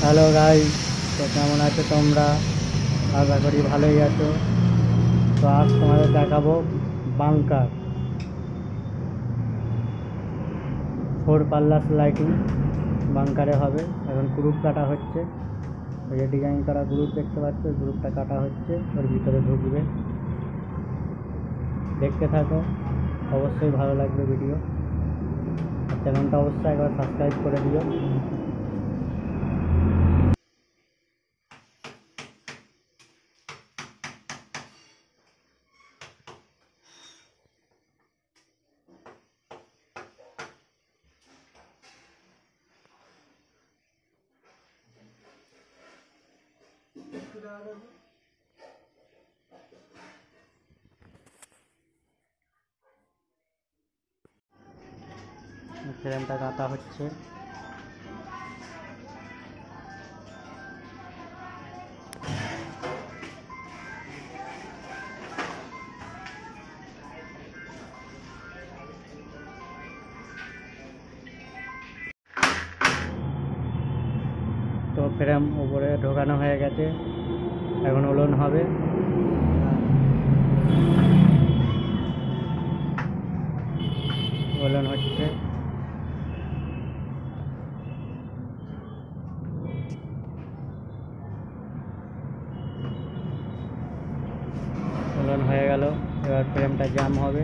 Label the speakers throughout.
Speaker 1: Hello guys, তো কেমন আছো তোমরা? আশা করি ভালোই আছো। তো আজ তোমাদের দেখাবো বাংকার 4 পাল্লাস লাইটিং বাংকারে হবে। এখন গ্রুপ কাটা হচ্ছে, ওই যে ডিজাইন করা গ্রুপ দেখতে পাচ্ছ, গ্রুপটা কাটা হচ্ছে, ওর ভিতরে ঢুকবে। দেখতে থাকো, অবশ্যই ভালো লাগবে ভিডিও। আর চ্যানেলটা অবশ্যই একবার সাবস্ক্রাইব করে দিও। ফ্রেমটা কাটা হচ্ছে। তো ফ্রেম উপরে ঢোকানো হয়ে গেছে, এখন ওলন হবে। ওলন হচ্ছে, ওলন হয়ে গেল। এবার ফ্রেমটা জাম হবে,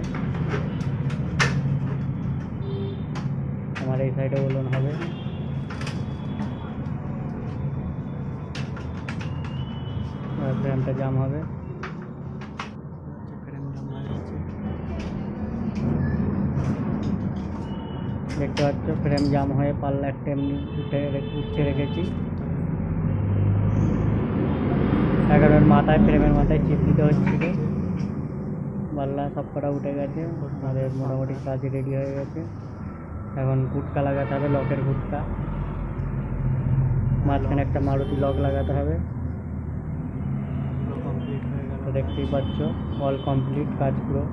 Speaker 1: আমার এই সাইডে ওলন হবে। এবার ফ্রেমটা জাম হবে। দেখতে পাচ্ছ ফ্রেম জাম হয়ে পাল্লা একটা এমনি উঠে রেখেছি। এখন মাথায়, ফ্রেমের মাথায় চিপ দিতে হচ্ছিল। পাল্লা সব কটা উঠে গেছে, আমাদের মোটামুটি কাজ রেডি হয়ে গেছে। এখন গুটকা লাগাতে হবে, লকের গুটকা। মাঝখানে একটা মারুতি লক লাগাতে হবে। দেখতেই পাচ্ছ অল কমপ্লিট কাজ পুরো।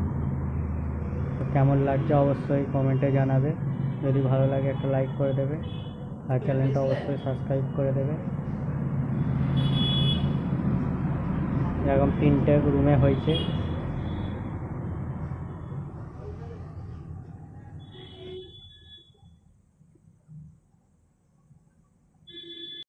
Speaker 1: তো কেমন লাগছে অবশ্যই কমেন্টে জানাবে। যদি ভালো লাগে একটা লাইক করে দেবে, আর চ্যানেলটা অবশ্যই সাবস্ক্রাইব করে দেবে। এরকম 3টে রুমে হয়েছে।